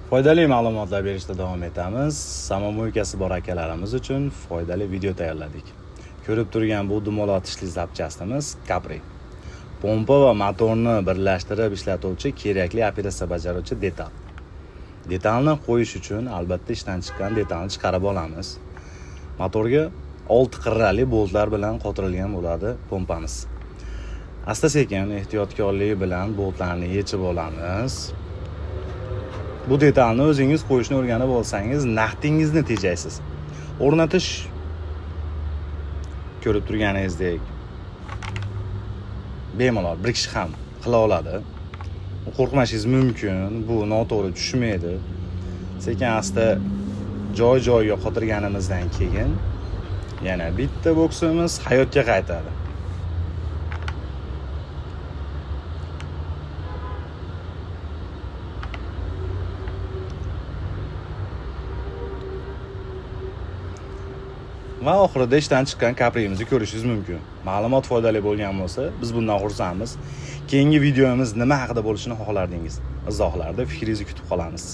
Foydali ma'lumotlar berishda davom etamiz. Samomo'ykasi bor akalarimiz uchun foydali video tayyorladik. Ko'rib turgan bu dumolatishli zapchastimiz Capri. Pompa va motorni birlashtirib ishlatuvchi kerakli operatsiya bajaruvchi detal. Detalni qo'yish uchun albatta ishdan chiqqan detalni chiqarib olamiz. Motorga 6 qirrali boltlar bilan qotirilgan bo'ladi pompamiz. Asta-sekin ehtiyotkorlik bilan boltlarni yechib olamiz. Bu detalni o'zingiz qo'yishni o'rganib olsangiz, naqdingizni tejaysiz. O'rnatish ko'rib turganingizdek bemalol bir kishi ham qila oladi. Qo'rqmashingiz mumkin, bu noto'g'ri tushmaydi. Sekin asta joy-joyiga qotirganimizdan keyin yana bitta boksimiz hayotga qaytadi. Va oxirida ishdan chiqqan Capri'mizni ko'rishingiz mumkin. Ma'lumot foydali bo'lgan bo'lsa, biz bundan xursandmiz. Keyingi videomiz nima haqida bo'lishini xohlardingiz? Izohlarda fikringizni kutib qolamiz.